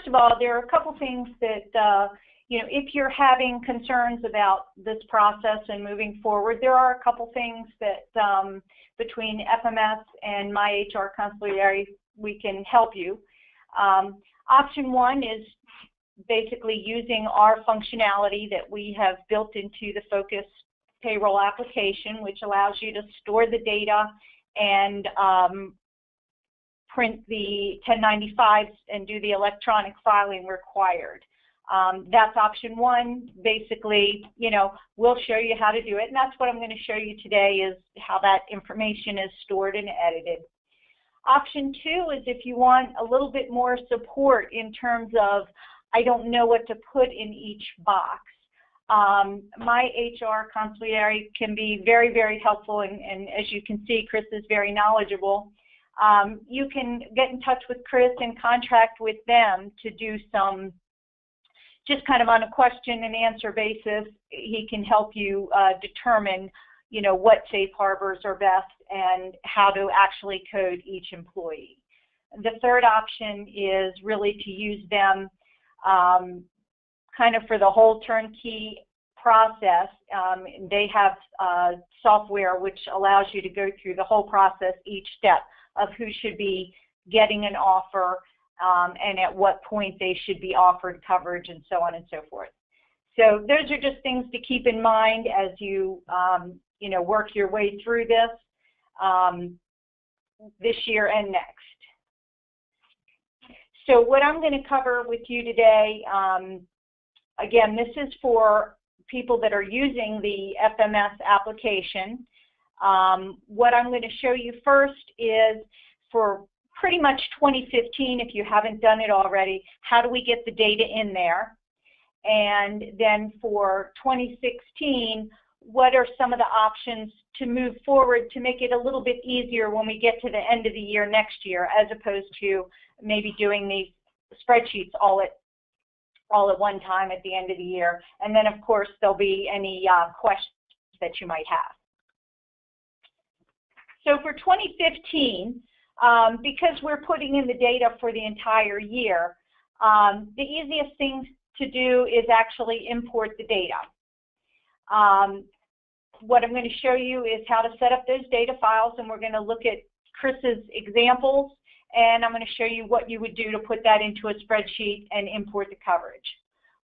first of all, there are a couple things that, you know, if you're having concerns about this process and moving forward, there are a couple things that between FMS and My HR Consigliere, we can help you. Option one is basically using our functionality that we have built into the Focus payroll application, which allows you to store the data and print the 1095s and do the electronic filing required. That's option one. Basically, you know, we'll show you how to do it, and that's what I'm going to show you today, is how that information is stored and edited. Option two is if you want a little bit more support in terms of, I don't know what to put in each box. My HR Consigliere can be very, very helpful, and as you can see, Chris is very knowledgeable. You can get in touch with Chris and contract with them to do some, just kind of on a question and answer basis. He can help you determine, you know, what safe harbors are best and how to actually code each employee. The third option is really to use them kind of for the whole turnkey process. They have software which allows you to go through the whole process, each step of who should be getting an offer and at what point they should be offered coverage, and so on and so forth. So those are just things to keep in mind as you you know, work your way through this year and next. So what I'm going to cover with you today, again, this is for people that are using the FMS application. What I'm going to show you first is for pretty much 2015, if you haven't done it already, how do we get the data in there? And then for 2016, what are some of the options to move forward to make it a little bit easier when we get to the end of the year next year, as opposed to maybe doing these spreadsheets all at one time at the end of the year. And then, of course, there'll be any questions that you might have. So for 2015, because we're putting in the data for the entire year, the easiest thing to do is actually import the data. What I'm going to show you is how to set up those data files, and we're going to look at Chris's examples, and I'm going to show you what you would do to put that into a spreadsheet and import the coverage.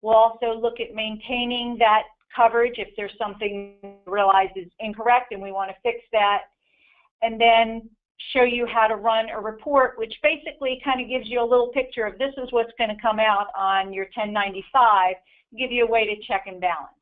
We'll also look at maintaining that coverage if there's something we realize is incorrect and we want to fix that, and then show you how to run a report, which basically kind of gives you a little picture of this is what's going to come out on your 1095, give you a way to check and balance.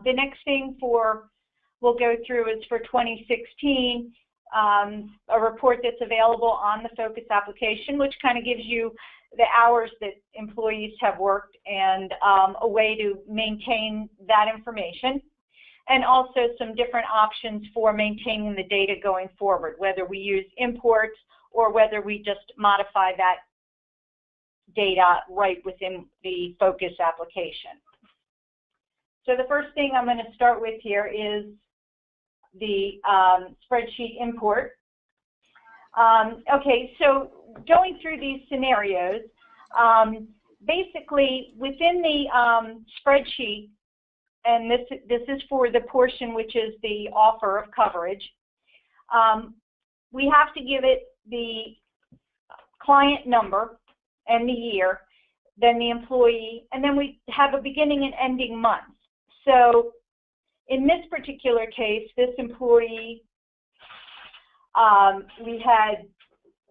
The next thing we'll go through is for 2016, a report that's available on the Focus application, which kind of gives you the hours that employees have worked and a way to maintain that information, and also some different options for maintaining the data going forward, whether we use imports or whether we just modify that data right within the Focus application. So the first thing I'm going to start with here is the spreadsheet import. Okay, so going through these scenarios, basically within the spreadsheet, and this is for the portion which is the offer of coverage, we have to give it the client number and the year, then the employee, and then we have a beginning and ending month. So in this particular case, this employee, we had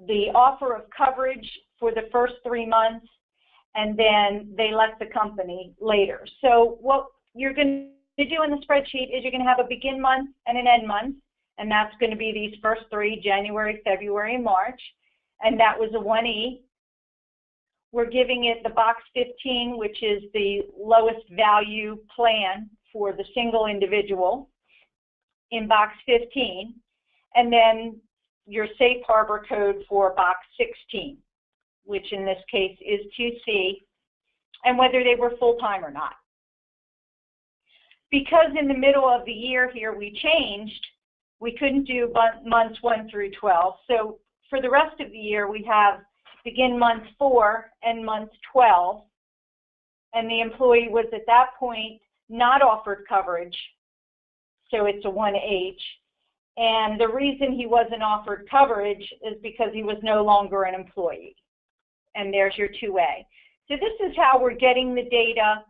the offer of coverage for the first 3 months, and then they left the company later. So what you're going to do in the spreadsheet is you're going to have a begin month and an end month, and that's going to be these first 3, January, February, and March, and that was a 1E. We're giving it the box 15, which is the lowest value plan for the single individual in box 15, and then your safe harbor code for box 16, which in this case is 2C, and whether they were full-time or not. Because in the middle of the year here we changed, we couldn't do months 1 through 12, so for the rest of the year we have begin month 4 and month 12, and the employee was at that point not offered coverage, so it's a 1H. And the reason he wasn't offered coverage is because he was no longer an employee. And there's your 2A. So this is how we're getting the data,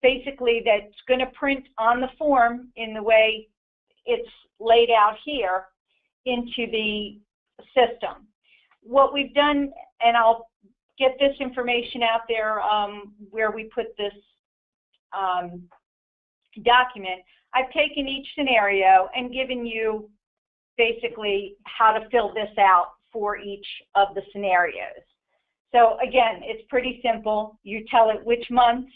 basically, that's going to print on the form in the way it's laid out here into the system. What we've done, and I'll get this information out there where we put this document, I've taken each scenario and given you basically how to fill this out for each of the scenarios. So again, it's pretty simple. You tell it which months,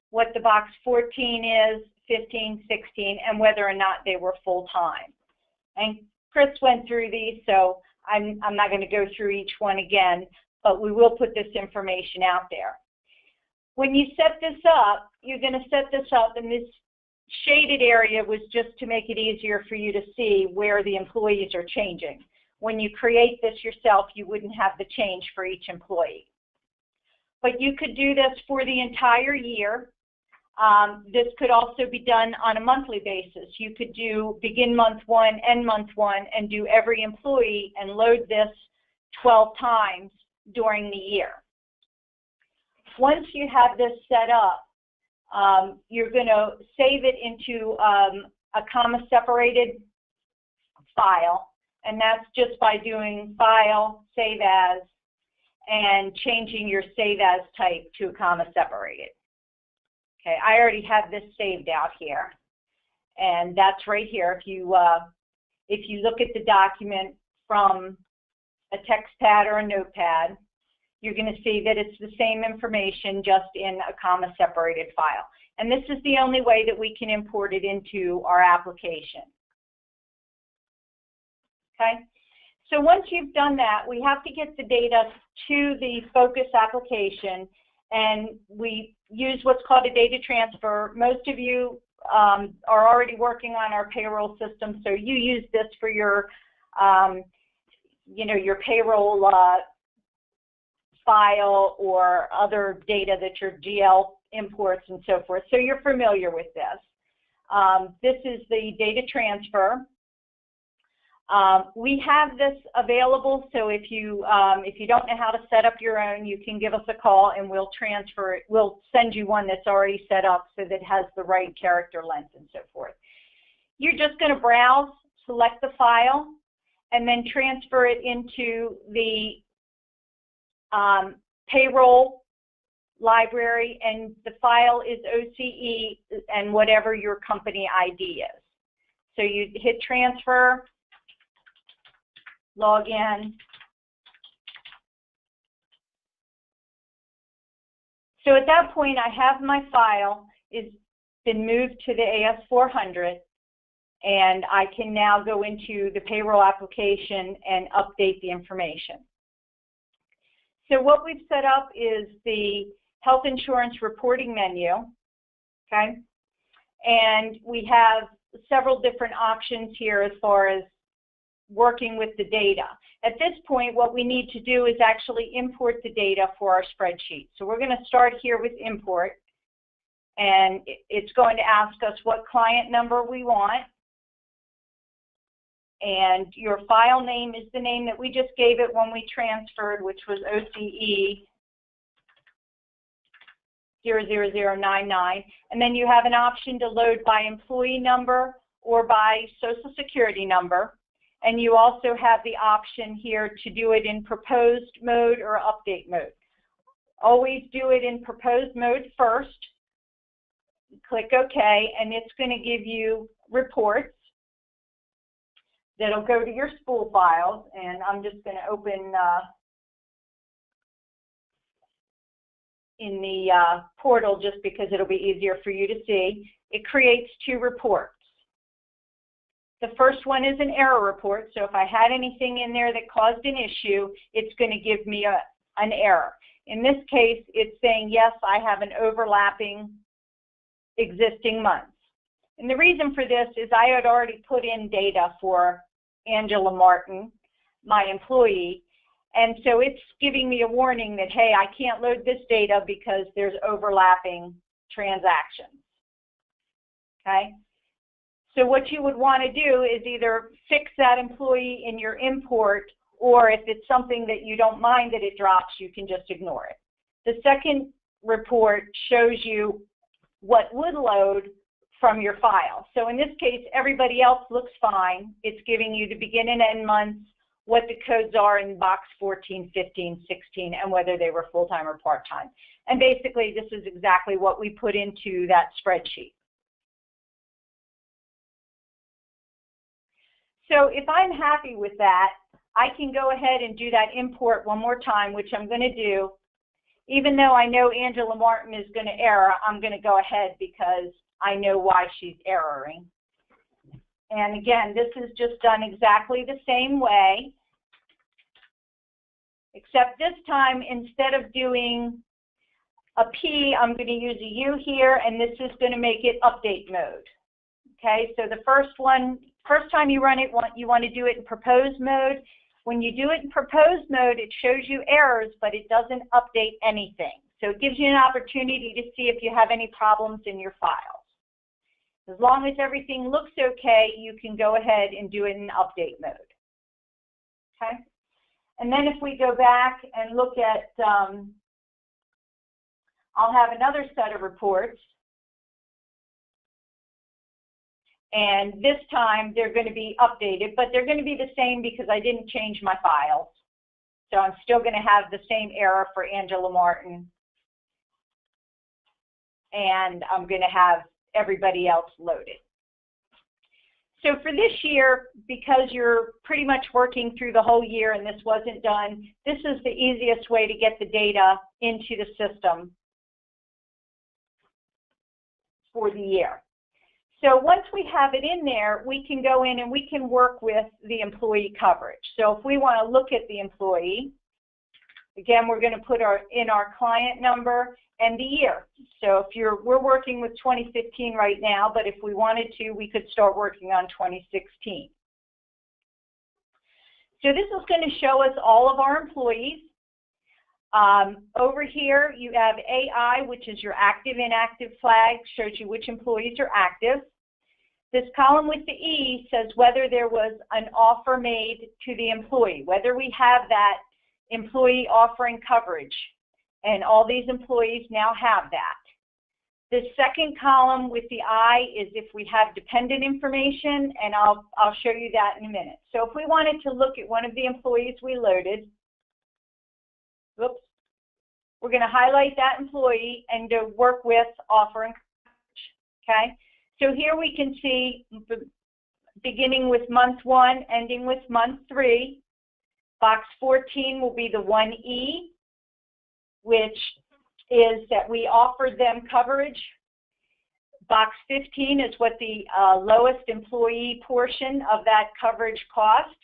what the box 14 is, 15, 16, and whether or not they were full-time. And Chris went through these, so I'm not going to go through each one again, but we will put this information out there. When you set this up, you're going to set this up, and this shaded area was just to make it easier for you to see where the employees are changing. When you create this yourself, you wouldn't have the change for each employee. But you could do this for the entire year. This could also be done on a monthly basis. You could do begin month 1, end month 1, and do every employee and load this 12 times during the year. Once you have this set up, you're going to save it into a comma-separated file, and that's just by doing File, Save As, and changing your Save As type to a comma-separated. Okay, I already have this saved out here, and that's right here. If you look at the document from a text pad or a notepad, you're going to see that it's the same information, just in a comma-separated file. And this is the only way that we can import it into our application. Okay? So once you've done that, we have to get the data to the Focus application, and we use what's called a data transfer. Most of you are already working on our payroll system, so you use this for your, your payroll file or other data that your GL imports and so forth. So you're familiar with this. This is the data transfer. We have this available, so if you don't know how to set up your own, you can give us a call and we'll transfer it. We'll send you one that's already set up so that it has the right character length and so forth. You're just going to browse, select the file, and then transfer it into the payroll library, and the file is OCE and whatever your company ID is. So you hit transfer, log in. So at that point, I have my file, it's been moved to the AS400, and I can now go into the payroll application and update the information. So what we've set up is the health insurance reporting menu, okay? And we have several different options here as far as working with the data. At this point, what we need to do is actually import the data for our spreadsheet. So we're going to start here with import, and it's going to ask us what client number we want. And your file name is the name that we just gave it when we transferred, which was OCE 00099. And then you have an option to load by employee number or by social security number. And you also have the option here to do it in proposed mode or update mode. Always do it in proposed mode first. Click OK, and it's going to give you reports that'll go to your spool files. And I'm just going to open in the portal just because it'll be easier for you to see. It creates 2 reports. The first one is an error report, so if I had anything in there that caused an issue, it's going to give me an error. In this case, it's saying, yes, I have an overlapping existing month. And the reason for this is I had already put in data for Angela Martin, my employee, And so it's giving me a warning that, hey, I can't load this data because there's overlapping transactions. Okay? So what you would want to do is either fix that employee in your import, or if it's something that you don't mind that it drops, you can just ignore it. The second report shows you what would load from your file. So in this case, everybody else looks fine. It's giving you the begin and end months, what the codes are in box 14, 15, 16, and whether they were full-time or part-time. And basically, this is exactly what we put into that spreadsheet. So if I'm happy with that, I can go ahead and do that import one more time, which I'm going to do. Even though I know Angela Martin is going to error, I'm going to go ahead because I know why she's erroring. And again, this is just done exactly the same way, except this time, instead of doing a P, I'm going to use a U here, and this is going to make it update mode. Okay, so the first time you run it, you want to do it in propose mode. When you do it in propose mode, it shows you errors, but it doesn't update anything. So it gives you an opportunity to see if you have any problems in your files. As long as everything looks okay, you can go ahead and do it in update mode. Okay? And then if we go back and look at, I'll have another set of reports. And this time they're going to be updated, but they're going to be the same because I didn't change my files. So I'm still going to have the same error for Angela Martin. And I'm going to have everybody else loaded. So for this year, because you're pretty much working through the whole year and this wasn't done, this is the easiest way to get the data into the system for the year. So once we have it in there, we can go in and we can work with the employee coverage. So if we want to look at the employee, again, we're going to put in our client number and the year. So if we're working with 2015 right now, but if we wanted to, we could start working on 2016. So this is going to show us all of our employees. Over here, you have AI, which is your active, inactive flag, shows you which employees are active. This column with the E says whether there was an offer made to the employee, whether we have that employee offering coverage. And all these employees now have that. The second column with the I is if we have dependent information, and I'll show you that in a minute. So if we wanted to look at one of the employees we loaded, oops, we're going to highlight that employee and to work with offering coverage, okay? So here we can see beginning with month 1, ending with month 3. Box 14 will be the 1E, which is that we offered them coverage. Box 15 is what the lowest employee portion of that coverage cost.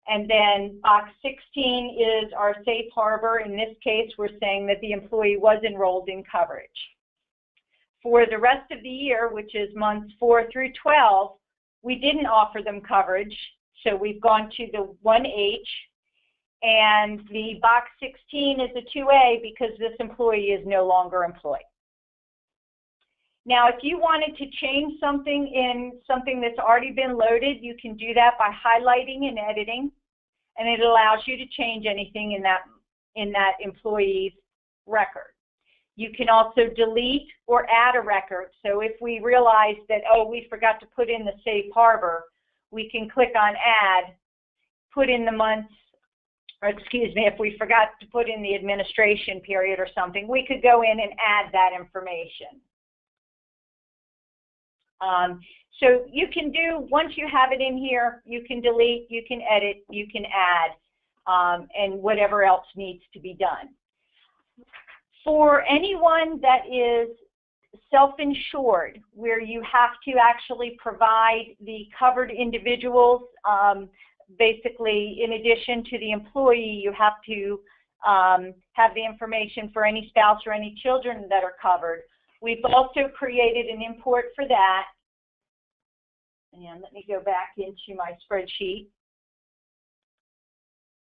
And then box 16 is our safe harbor. In this case, we're saying that the employee was enrolled in coverage. For the rest of the year, which is months 4 through 12, we didn't offer them coverage. So we've gone to the 1H. And the box 16 is a 2A because this employee is no longer employed. Now, if you wanted to change something in something that's already been loaded, you can do that by highlighting and editing, and it allows you to change anything in that employee's record. You can also delete or add a record. So if we realize that, oh, we forgot to put in the safe harbor, we can click on add, put in the months, or excuse me, if we forgot to put in the administration period or something, we could go in and add that information. So you can do, once you have it in here, you can delete, you can edit, you can add, and whatever else needs to be done. For anyone that is self-insured, where you have to actually provide the covered individuals, basically in addition to the employee, you have to have the information for any spouse or any children that are covered. We've also created an import for that. And let me go back into my spreadsheet.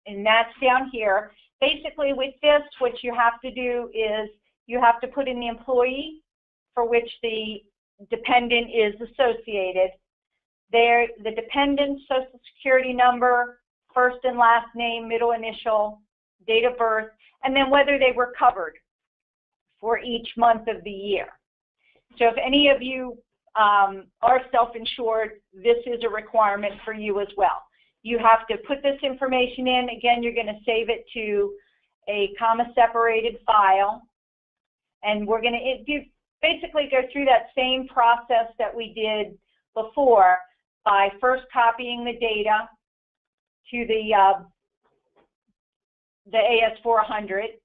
and that's down here. Basically with this, what you have to do is you have to put in the employee for which the dependent is associated. The dependent's social security number, first and last name, middle initial, date of birth, and then whether they were covered for each month of the year. So if any of you are self-insured, this is a requirement for you as well. You have to put this information in. Again, you're going to save it to a comma-separated file, and we're going to basically go through that same process that we did before by first copying the data to the AS400,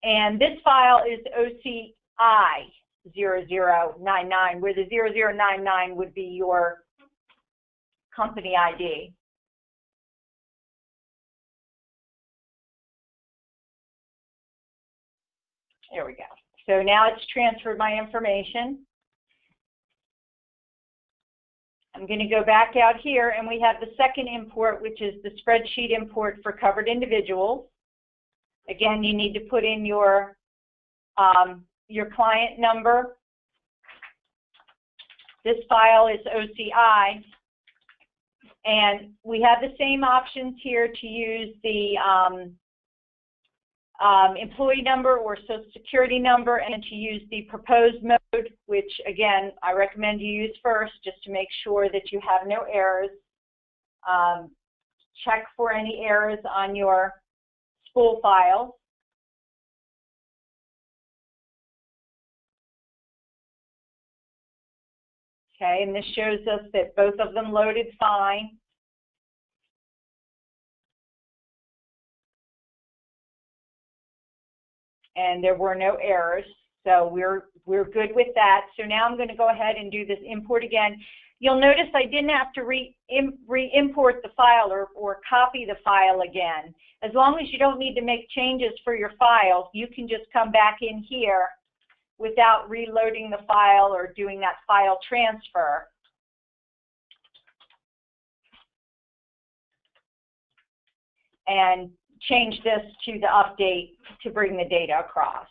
and this file is OCI 0099, where the 0099 would be your company ID. There we go. So now it's transferred my information. I'm going to go back out here, and we have the second import, which is the spreadsheet import for covered individuals. Again, you need to put in your client number. This file is OCI, and we have the same options here to use the employee number or social security number, and to use the proposed mode, which again I recommend you use first just to make sure that you have no errors. Check for any errors on your spool file. Okay, and this shows us that both of them loaded fine. And there were no errors, so we're good with that. So now I'm going to go ahead and do this import again. You'll notice I didn't have to re-import the file or copy the file again. As long as you don't need to make changes for your file, you can just come back in here without reloading the file or doing that file transfer. And change this to the update to bring the data across.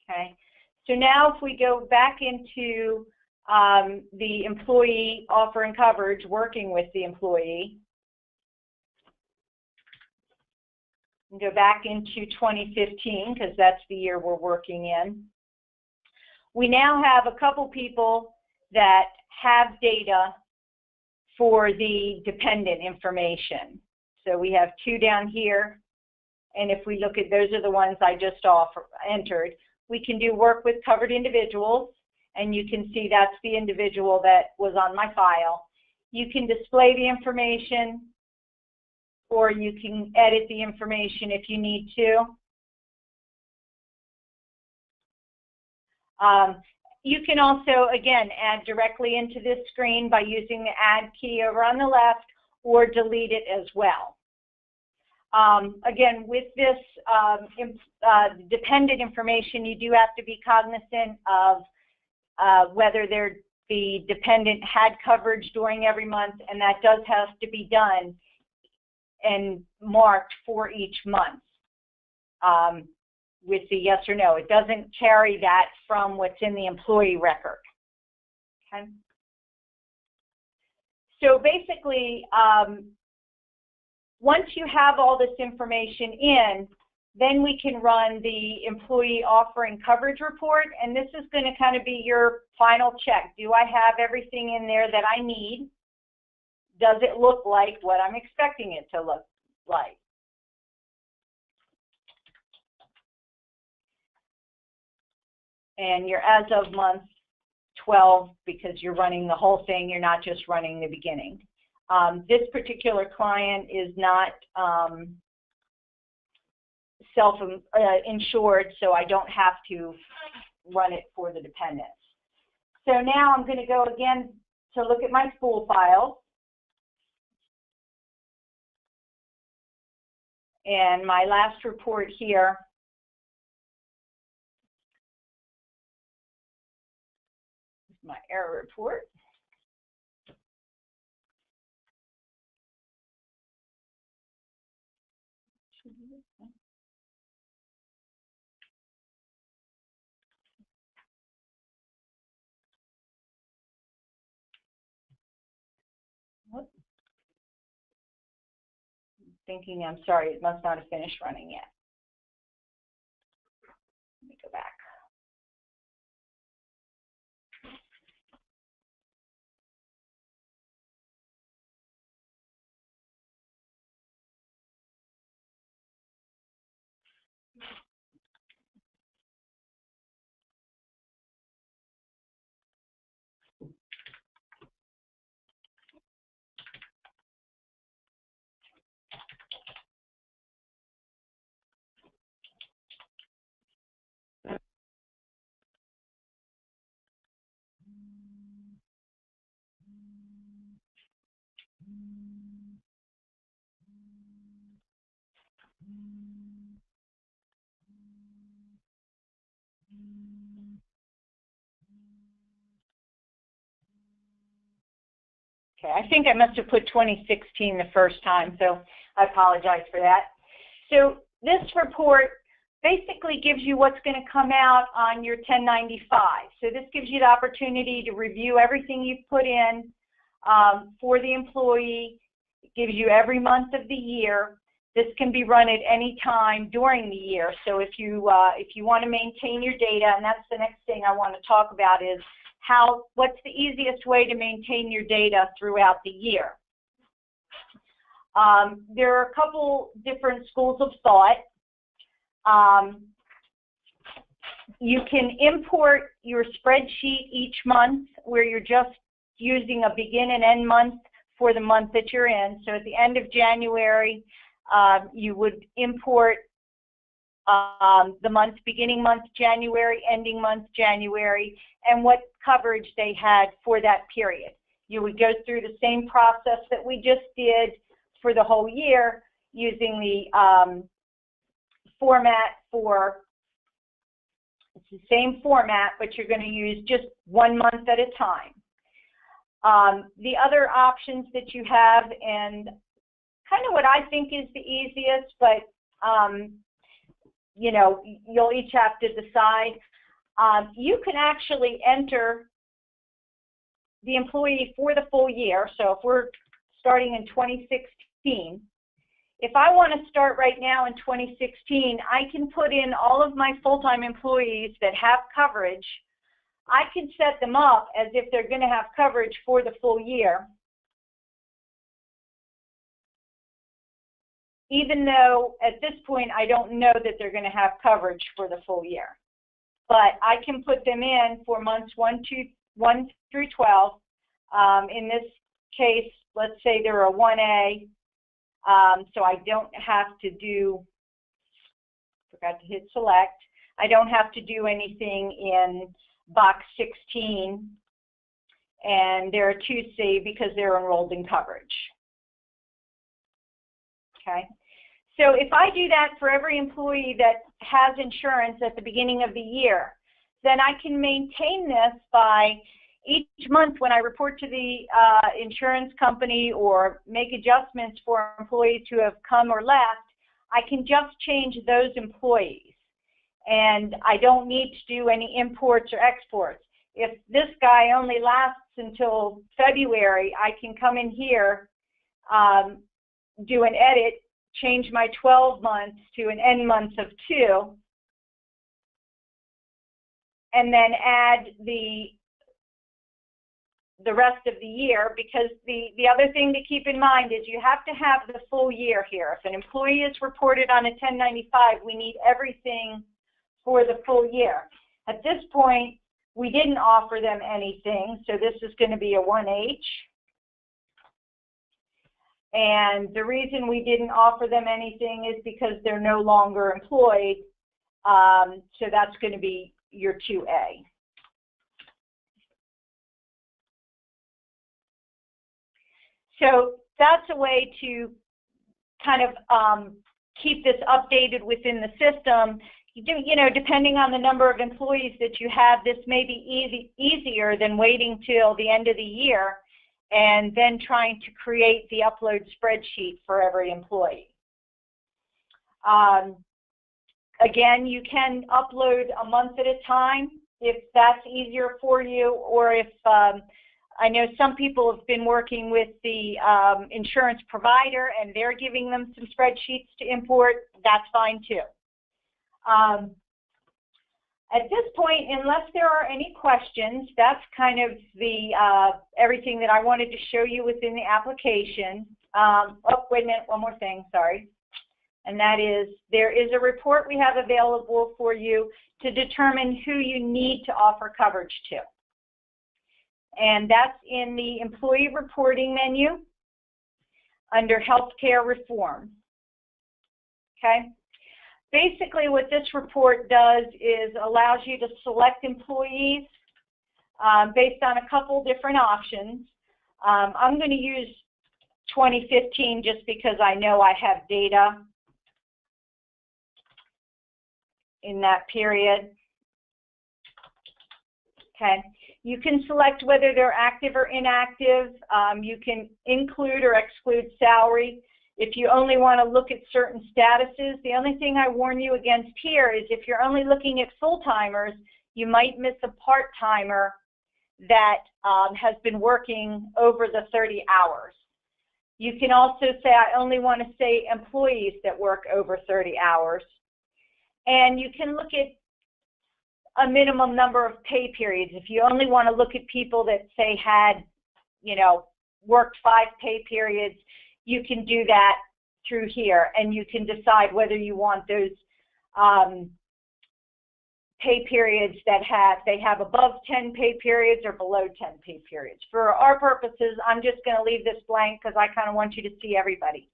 Okay, so now if we go back into the employee offer and coverage, working with the employee, and go back into 2015 because that's the year we're working in. We now have a couple people that have data for the dependent information. So we have two down here, and if we look at, those are the ones I just entered. We can do work with covered individuals, and you can see that's the individual that was on my file. You can display the information, or you can edit the information if you need to. You can also, again, add directly into this screen by using the Add key over on the left, or delete it as well. Again, with this dependent information, you do have to be cognizant of whether the dependent had coverage during every month, and that does have to be done and marked for each month. With the yes or no. It doesn't carry that from what's in the employee record. Okay. So basically, once you have all this information in, then we can run the employee offering coverage report, and this is going to kind of be your final check. Do I have everything in there that I need? Does it look like what I'm expecting it to look like? And you're as of month 12 because you're running the whole thing. You're not just running the beginning. This particular client is not self-insured, so I don't have to run it for the dependents. So now I'm going to go again to look at my spool files. And my last report here is my error report. thinking, I'm sorry, it must not have finished running yet. Let me go back. Okay, I think I must have put 2016 the first time, so I apologize for that. So this report basically gives you what's going to come out on your 1095. So this gives you the opportunity to review everything you've put in for the employee. It gives you every month of the year. This can be run at any time during the year. So if you want to maintain your data, and that's the next thing I want to talk about, is what's the easiest way to maintain your data throughout the year. There are a couple different schools of thought. You can import your spreadsheet each month where you're just using a begin and end month for the month that you're in. So at the end of January, you would import the month, beginning month January, ending month January, and what coverage they had for that period. You would go through the same process that we just did for the whole year using the format for, it's the same format, but you're going to use just 1 month at a time. The other options that you have, and kind of what I think is the easiest, but you know, you'll each have to decide. You can actually enter the employee for the full year. So if we're starting in 2016, if I want to start right now in 2016, I can put in all of my full-time employees that have coverage. I can set them up as if they're going to have coverage for the full year, even though at this point I don't know that they're going to have coverage for the full year. But I can put them in for months 1 through 12. In this case, let's say they're a 1A, so I don't have to do, forgot to hit select, I don't have to do anything in box 16, and they're a 2C because they're enrolled in coverage. Okay, so if I do that for every employee that has insurance at the beginning of the year, then I can maintain this by each month when I report to the insurance company or make adjustments for employees who have come or left, I can just change those employees. And I don't need to do any imports or exports. If this guy only lasts until February, I can come in here, do an edit, change my 12 months to an end month of 2, and then add the rest of the year, because the other thing to keep in mind is you have to have the full year here. If an employee is reported on a 1095, we need everything for the full year. At this point, we didn't offer them anything, so this is going to be a 1H. And the reason we didn't offer them anything is because they're no longer employed, so that's going to be your 2A. So that's a way to kind of keep this updated within the system. You know, depending on the number of employees that you have, this may be easier than waiting till the end of the year and then trying to create the upload spreadsheet for every employee. Again, you can upload a month at a time if that's easier for you, or if I know some people have been working with the insurance provider and they're giving them some spreadsheets to import. That's fine too. At this point, unless there are any questions, that's kind of the everything that I wanted to show you within the application. Oh, wait a minute, one more thing, sorry. And that is, there is a report we have available for you to determine who you need to offer coverage to. And that's in the employee reporting menu under healthcare reform. Okay? Basically what this report does is allows you to select employees based on a couple different options. I'm going to use 2015 just because I know I have data in that period. Okay. You can select whether they're active or inactive. You can include or exclude salary. If you only want to look at certain statuses, the only thing I warn you against here is if you're only looking at full-timers, you might miss a part-timer that has been working over the 30 hours. You can also say, I only want to say employees that work over 30 hours. And you can look at a minimum number of pay periods. If you only want to look at people that say had, you know, worked 5 pay periods, you can do that through here, and you can decide whether you want those pay periods that they have above 10 pay periods or below 10 pay periods. For our purposes, I'm just going to leave this blank because I kind of want you to see everybody.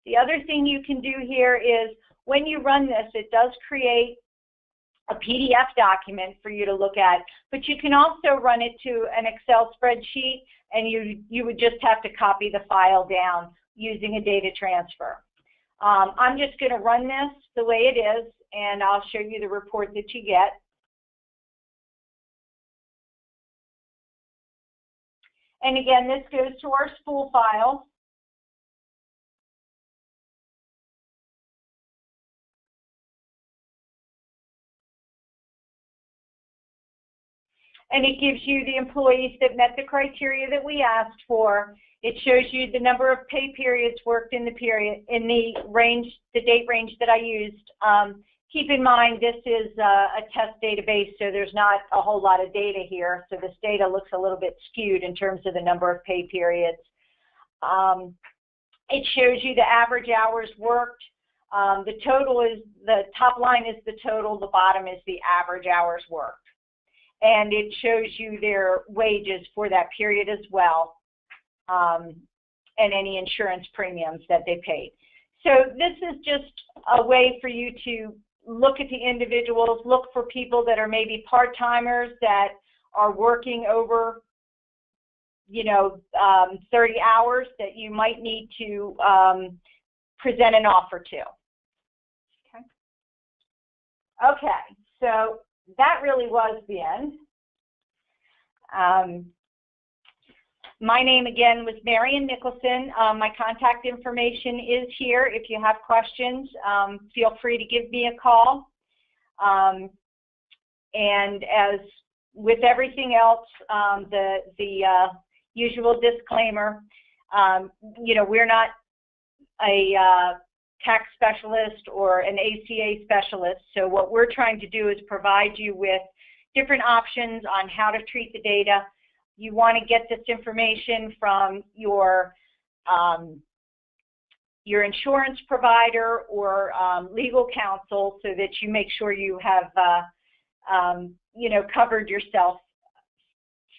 The other thing you can do here is when you run this, it does create a PDF document for you to look at, but you can also run it to an Excel spreadsheet, and you would just have to copy the file down using a data transfer. I'm just going to run this the way it is, and I'll show you the report that you get. And again, this goes to our spool file. And it gives you the employees that met the criteria that we asked for. It shows you the number of pay periods worked in the period, in the range, the date range that I used. Keep in mind this is a test database, so there's not a whole lot of data here. So this data looks a little bit skewed in terms of the number of pay periods. It shows you the average hours worked. The total is, the top line is the total, the bottom is the average hours worked. And it shows you their wages for that period as well, and any insurance premiums that they paid. So this is just a way for you to look at the individuals, look for people that are maybe part-timers that are working over, you know, 30 hours that you might need to present an offer to. Okay, so that really was the end. My name again was Marion Nicholson. My contact information is here. If you have questions, feel free to give me a call. And as with everything else, the usual disclaimer, you know, we're not a tax specialist or an ACA specialist. So what we're trying to do is provide you with different options on how to treat the data. You want to get this information from your insurance provider or legal counsel so that you make sure you have you know, covered yourself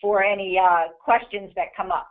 for any questions that come up.